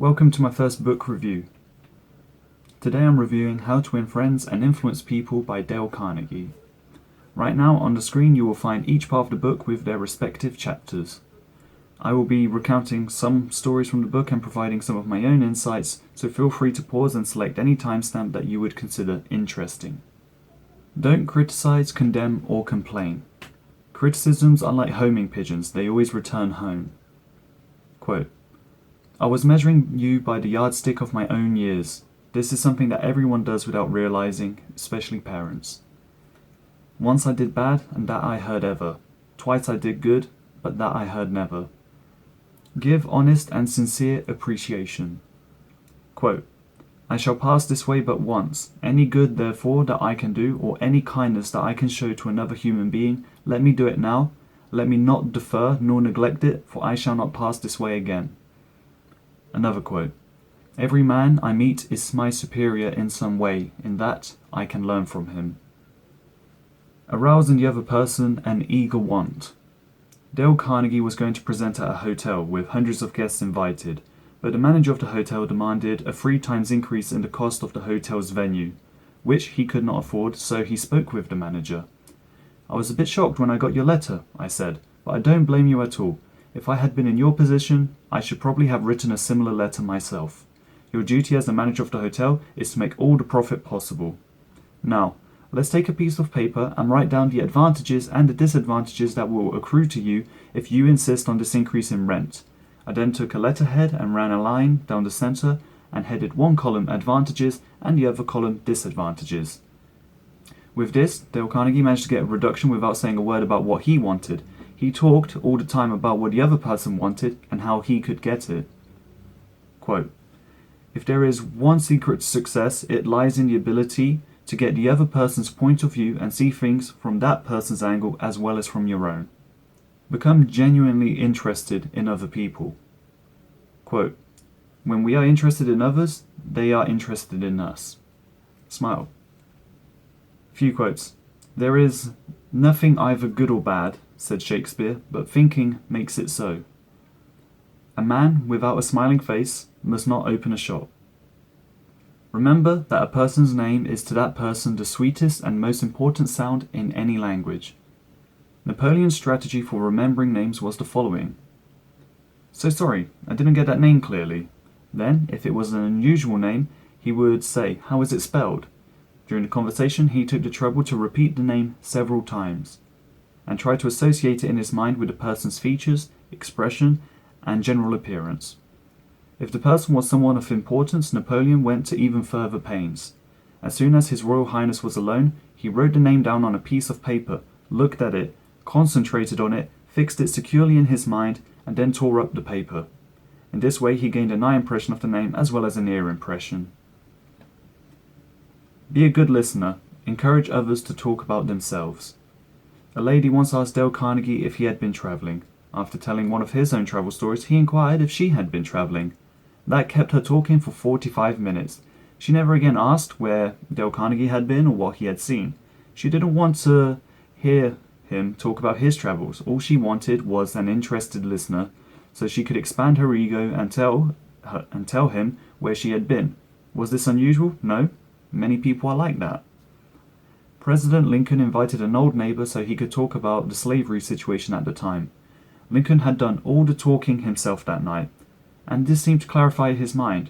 Welcome to my first book review. Today I'm reviewing How to Win Friends and Influence People by Dale Carnegie. Right now on the screen you will find each part of the book with their respective chapters. I will be recounting some stories from the book and providing some of my own insights, so feel free to pause and select any timestamp that you would consider interesting. Don't criticize, condemn, or complain. Criticisms are like homing pigeons, they always return home. Quote, I was measuring you by the yardstick of my own years. This is something that everyone does without realizing, especially parents. Once I did bad, and that I heard ever. Twice I did good, but that I heard never. Give honest and sincere appreciation. Quote, I shall pass this way but once. Any good, therefore, that I can do, or any kindness that I can show to another human being, let me do it now. Let me not defer nor neglect it, for I shall not pass this way again. Another quote, every man I meet is my superior in some way, in that I can learn from him. Arouse in the other person an eager want. Dale Carnegie was going to present at a hotel with hundreds of guests invited, but the manager of the hotel demanded a 3 times increase in the cost of the hotel's venue, which he could not afford, so he spoke with the manager. I was a bit shocked when I got your letter, I said, but I don't blame you at all. If I had been in your position, I should probably have written a similar letter myself. Your duty as the manager of the hotel is to make all the profit possible. Now, let's take a piece of paper and write down the advantages and the disadvantages that will accrue to you if you insist on this increase in rent. I then took a letterhead and ran a line down the center and headed one column advantages and the other column disadvantages. With this, Dale Carnegie managed to get a reduction without saying a word about what he wanted. He talked all the time about what the other person wanted and how he could get it. Quote, if there is one secret to success, it lies in the ability to get the other person's point of view and see things from that person's angle as well as from your own. Become genuinely interested in other people. Quote, when we are interested in others, they are interested in us. Smile. Few quotes. There is nothing either good or bad, said Shakespeare, but thinking makes it so. A man without a smiling face must not open a shop. Remember that a person's name is to that person the sweetest and most important sound in any language. Napoleon's strategy for remembering names was the following. So sorry, I didn't get that name clearly. Then, if it was an unusual name, he would say, how is it spelled? During the conversation, he took the trouble to repeat the name several times and tried to associate it in his mind with the person's features, expression, and general appearance. If the person was someone of importance, Napoleon went to even further pains. As soon as His Royal Highness was alone, he wrote the name down on a piece of paper, looked at it, concentrated on it, fixed it securely in his mind, and then tore up the paper. In this way he gained an eye impression of the name as well as an ear impression. Be a good listener. Encourage others to talk about themselves. A lady once asked Dale Carnegie if he had been travelling. After telling one of his own travel stories, he inquired if she had been travelling. That kept her talking for 45 minutes. She never again asked where Dale Carnegie had been or what he had seen. She didn't want to hear him talk about his travels. All she wanted was an interested listener, so she could expand her ego and tell him where she had been. Was this unusual? No. Many people are like that. President Lincoln invited an old neighbor so he could talk about the slavery situation at the time. Lincoln had done all the talking himself that night, and this seemed to clarify his mind.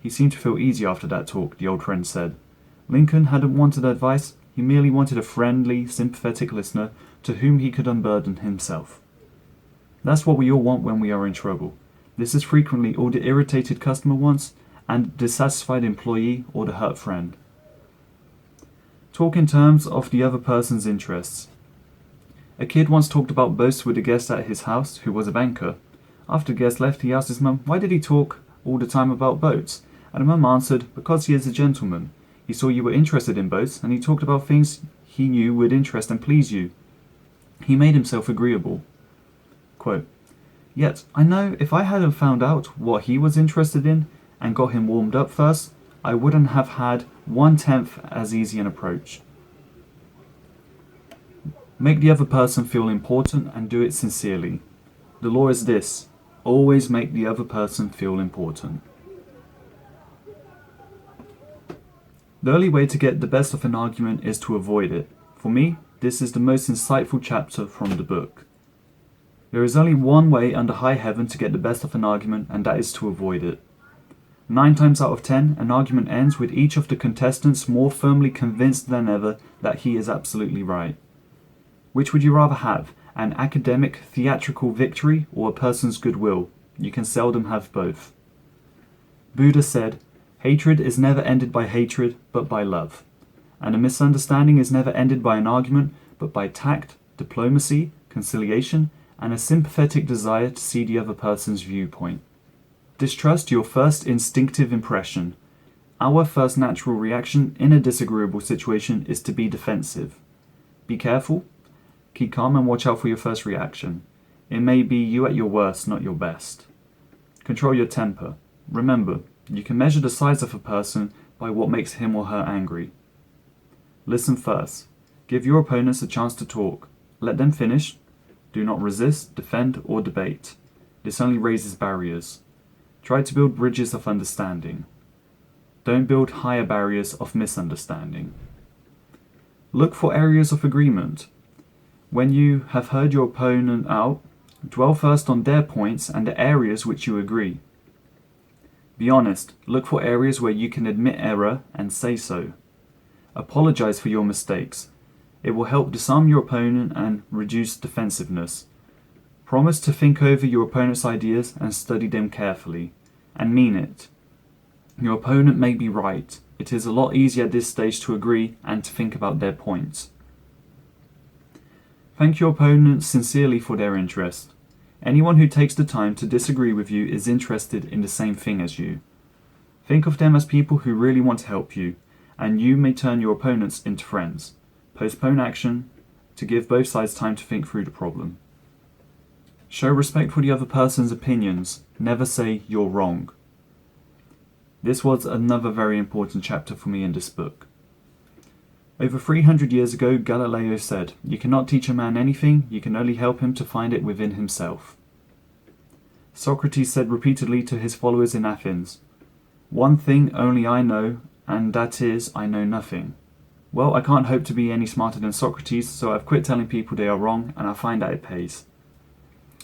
He seemed to feel easy after that talk, the old friend said. Lincoln hadn't wanted advice, he merely wanted a friendly, sympathetic listener to whom he could unburden himself. That's what we all want when we are in trouble. This is frequently all the irritated customer wants, and the dissatisfied employee or the hurt friend. Talk in terms of the other person's interests. A kid once talked about boats with a guest at his house who was a banker. After the guest left, he asked his mum, why did he talk all the time about boats? And the mum answered, because he is a gentleman. He saw you were interested in boats, and he talked about things he knew would interest and please you. He made himself agreeable. Quote, yet, I know if I hadn't found out what he was interested in and got him warmed up first, I wouldn't have had 1/10 as easy an approach. Make the other person feel important and do it sincerely. The law is this: always make the other person feel important. The only way to get the best of an argument is to avoid it. For me, this is the most insightful chapter from the book. There is only one way under high heaven to get the best of an argument, and that is to avoid it. 9 times out of 10, an argument ends with each of the contestants more firmly convinced than ever that he is absolutely right. Which would you rather have, an academic, theatrical victory or a person's goodwill? You can seldom have both. Buddha said, "Hatred is never ended by hatred, but by love. And a misunderstanding is never ended by an argument, but by tact, diplomacy, conciliation, and a sympathetic desire to see the other person's viewpoint." Distrust your first instinctive impression. Our first natural reaction in a disagreeable situation is to be defensive. Be careful. Keep calm and watch out for your first reaction. It may be you at your worst, not your best. Control your temper. Remember, you can measure the size of a person by what makes him or her angry. Listen first. Give your opponents a chance to talk. Let them finish. Do not resist, defend, or debate. This only raises barriers. Try to build bridges of understanding. Don't build higher barriers of misunderstanding. Look for areas of agreement. When you have heard your opponent out, dwell first on their points and the areas which you agree. Be honest. Look for areas where you can admit error and say so. Apologize for your mistakes. It will help disarm your opponent and reduce defensiveness. Promise to think over your opponent's ideas and study them carefully. And mean it. Your opponent may be right. It is a lot easier at this stage to agree and to think about their points. Thank your opponent sincerely for their interest. Anyone who takes the time to disagree with you is interested in the same thing as you. Think of them as people who really want to help you, and you may turn your opponents into friends. Postpone action to give both sides time to think through the problem. Show respect for the other person's opinions. Never say you're wrong. This was another very important chapter for me in this book. Over 300 years ago, Galileo said, "You cannot teach a man anything, you can only help him to find it within himself." Socrates said repeatedly to his followers in Athens, "One thing only I know, and that is, I know nothing." Well, I can't hope to be any smarter than Socrates, so I've quit telling people they are wrong, and I find that it pays.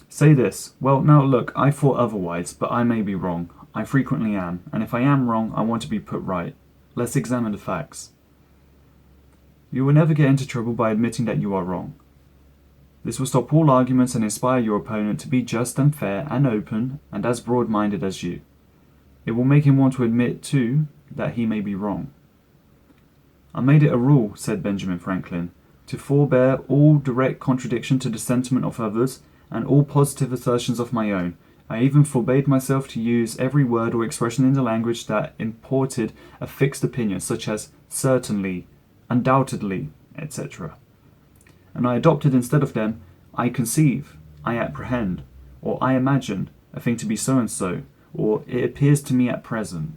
Say this, "Well, now look, I thought otherwise, but I may be wrong. I frequently am, and if I am wrong, I want to be put right. Let's examine the facts." You will never get into trouble by admitting that you are wrong. This will stop all arguments and inspire your opponent to be just and fair and open and as broad-minded as you. It will make him want to admit, too, that he may be wrong. "I made it a rule," said Benjamin Franklin, "to forbear all direct contradiction to the sentiment of others and all positive assertions of my own. I even forbade myself to use every word or expression in the language that imported a fixed opinion, such as certainly, undoubtedly, etc. And I adopted instead of them, I conceive, I apprehend, or I imagine a thing to be so and so, or it appears to me at present."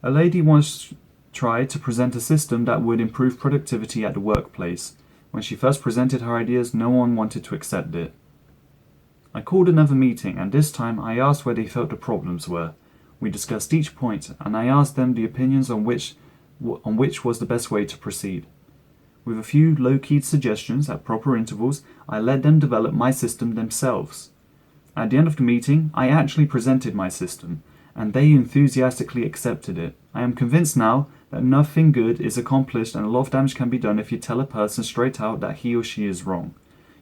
A lady once tried to present a system that would improve productivity at the workplace. When she first presented her ideas, no one wanted to accept it. I called another meeting, and this time I asked where they felt the problems were. We discussed each point, and I asked them the opinions on which was the best way to proceed. With a few low-keyed suggestions at proper intervals, I let them develop my system themselves. At the end of the meeting, I actually presented my system, and they enthusiastically accepted it. I am convinced now that nothing good is accomplished and a lot of damage can be done if you tell a person straight out that he or she is wrong.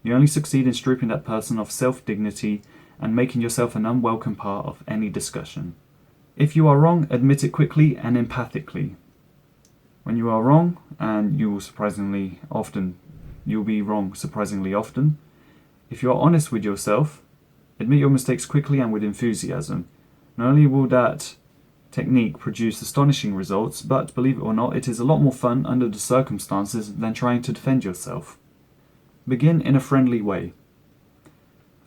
You only succeed in stripping that person of self-dignity and making yourself an unwelcome part of any discussion. If you are wrong, admit it quickly and empathically. When you are wrong, and you'll be wrong surprisingly often, if you are honest with yourself, admit your mistakes quickly and with enthusiasm. Not only will that technique produce astonishing results, but believe it or not, it is a lot more fun under the circumstances than trying to defend yourself. Begin in a friendly way.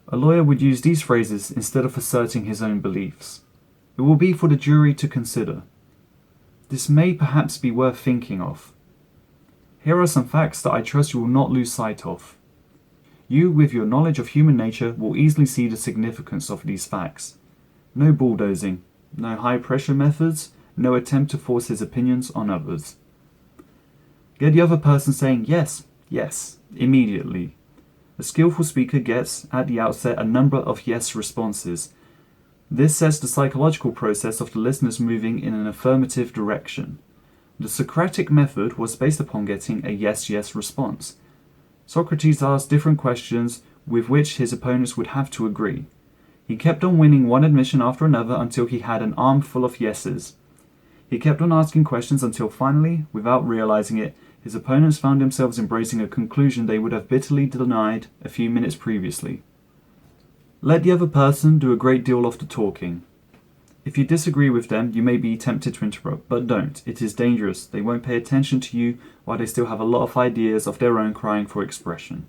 A lawyer would use these phrases instead of asserting his own beliefs. It will be for the jury to consider. This may perhaps be worth thinking of. Here are some facts that I trust you will not lose sight of. You, with your knowledge of human nature, will easily see the significance of these facts. No bulldozing, no high-pressure methods, no attempt to force his opinions on others. Get the other person saying yes, yes, immediately. A skillful speaker gets, at the outset, a number of yes responses. This sets the psychological process of the listeners moving in an affirmative direction. The Socratic method was based upon getting a yes-yes response. Socrates asked different questions with which his opponents would have to agree. He kept on winning one admission after another until he had an armful of yeses. He kept on asking questions until finally, without realizing it, his opponents found themselves embracing a conclusion they would have bitterly denied a few minutes previously. Let the other person do a great deal of the talking. If you disagree with them, you may be tempted to interrupt, but don't. It is dangerous. They won't pay attention to you while they still have a lot of ideas of their own crying for expression.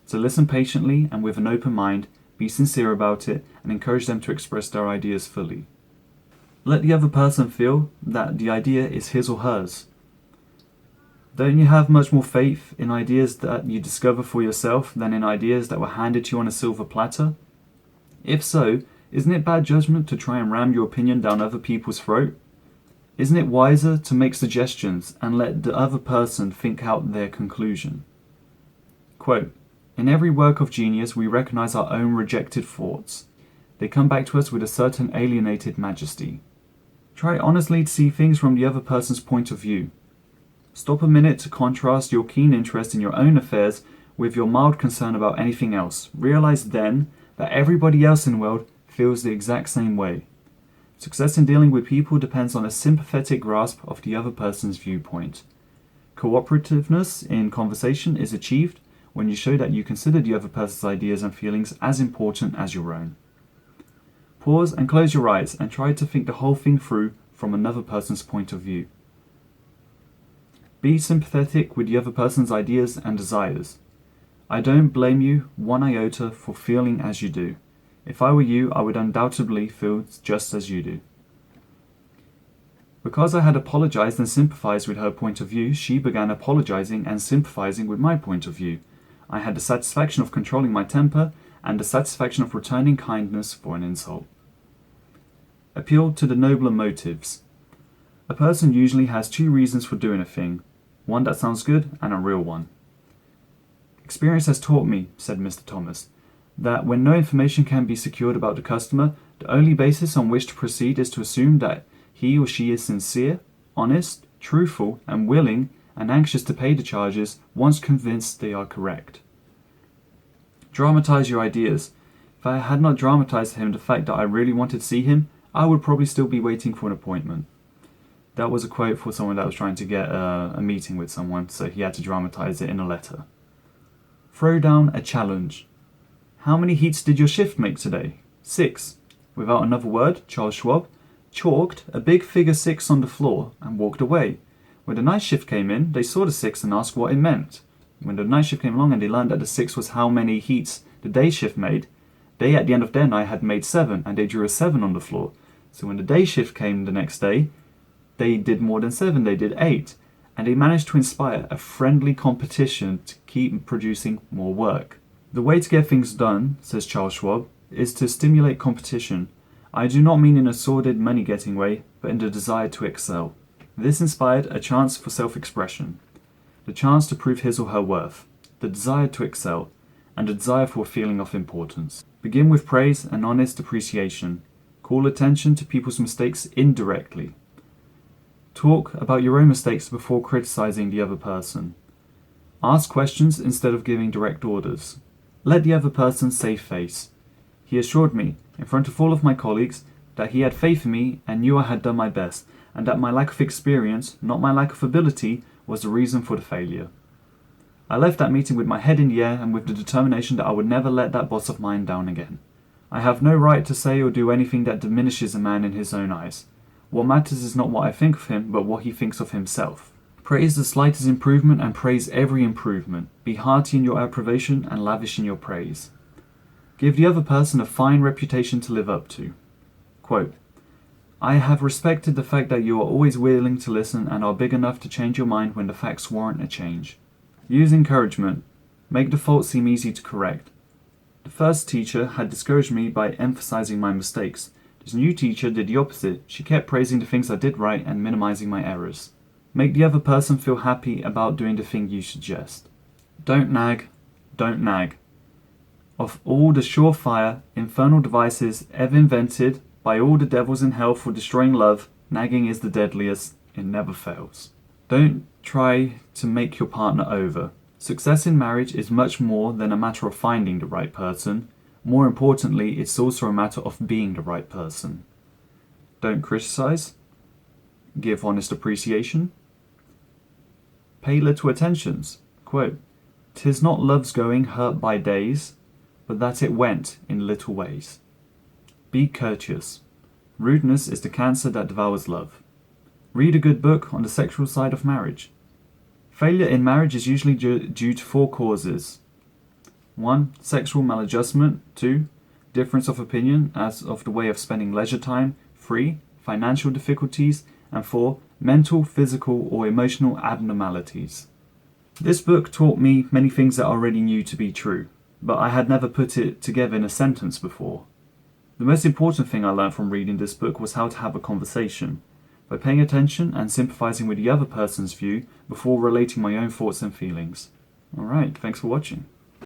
So listen patiently and with an open mind, be sincere about it, and encourage them to express their ideas fully. Let the other person feel that the idea is his or hers. Don't you have much more faith in ideas that you discover for yourself than in ideas that were handed to you on a silver platter? If so, isn't it bad judgment to try and ram your opinion down other people's throat? Isn't it wiser to make suggestions and let the other person think out their conclusion? Quote, "In every work of genius we recognize our own rejected thoughts. They come back to us with a certain alienated majesty. Try honestly to see things from the other person's point of view. Stop a minute to contrast your keen interest in your own affairs with your mild concern about anything else. Realize then that everybody else in the world feels the exact same way. Success in dealing with people depends on a sympathetic grasp of the other person's viewpoint. Cooperativeness in conversation is achieved when you show that you consider the other person's ideas and feelings as important as your own. Pause and close your eyes and try to think the whole thing through from another person's point of view. Be sympathetic with the other person's ideas and desires. I don't blame you one iota for feeling as you do. If I were you, I would undoubtedly feel just as you do." Because I had apologized and sympathized with her point of view, she began apologizing and sympathizing with my point of view. I had the satisfaction of controlling my temper and the satisfaction of returning kindness for an insult. Appeal to the nobler motives. A person usually has two reasons for doing a thing, one that sounds good and a real one. "Experience has taught me," said Mr. Thomas, "that when no information can be secured about the customer, the only basis on which to proceed is to assume that he or she is sincere, honest, truthful, and willing and anxious to pay the charges once convinced they are correct. Dramatize your ideas. If I had not dramatized to him the fact that I really wanted to see him, I would probably still be waiting for an appointment." That was a quote for someone that was trying to get a meeting with someone, so he had to dramatize it in a letter. Throw down a challenge. "How many heats did your shift make today?" 6. Without another word, Charles Schwab chalked a big figure 6 on the floor and walked away. When the night shift came in, they saw the 6 and asked what it meant. When the night shift came along and they learned that the 6 was how many heats the day shift made, they at the end of their night had made 7 and they drew a 7 on the floor. So when the day shift came the next day, they did more than 7, they did 8. And they managed to inspire a friendly competition to keep producing more work. "The way to get things done," says Charles Schwab, "is to stimulate competition. I do not mean in a sordid money-getting way, but in the desire to excel." This inspired a chance for self-expression, the chance to prove his or her worth, the desire to excel, and the desire for a feeling of importance. Begin with praise and honest appreciation. Call attention to people's mistakes indirectly. Talk about your own mistakes before criticizing the other person. Ask questions instead of giving direct orders. Let the other person save face. "He assured me, in front of all of my colleagues, that he had faith in me and knew I had done my best, and that my lack of experience, not my lack of ability, was the reason for the failure. I left that meeting with my head in the air and with the determination that I would never let that boss of mine down again. I have no right to say or do anything that diminishes a man in his own eyes. What matters is not what I think of him, but what he thinks of himself. Praise the slightest improvement and praise every improvement. Be hearty in your approbation and lavish in your praise. Give the other person a fine reputation to live up to." Quote, "I have respected the fact that you are always willing to listen and are big enough to change your mind when the facts warrant a change. Use encouragement. Make the fault seem easy to correct. The first teacher had discouraged me by emphasizing my mistakes, This new teacher did the opposite. She kept praising the things I did right and minimizing my errors. Make the other person feel happy about doing the thing you suggest. Don't nag. Don't nag. Of all the surefire, infernal devices ever invented by all the devils in hell for destroying love, nagging is the deadliest. It never fails. Don't try to make your partner over. Success in marriage is much more than a matter of finding the right person. More importantly, it's also a matter of being the right person. Don't criticize. Give honest appreciation. Pay little attentions. Quote, "'Tis not love's going hurt by days, but that it went in little ways." Be courteous. Rudeness is the cancer that devours love. Read a good book on the sexual side of marriage. Failure in marriage is usually due to 4 causes. 1. Sexual maladjustment. 2. Difference of opinion as of the way of spending leisure time. 3. Financial difficulties. And 4. Mental, physical, or emotional abnormalities. This book taught me many things that I already knew to be true, but I had never put it together in a sentence before. The most important thing I learned from reading this book was how to have a conversation, by paying attention and sympathizing with the other person's view before relating my own thoughts and feelings. Alright, thanks for watching.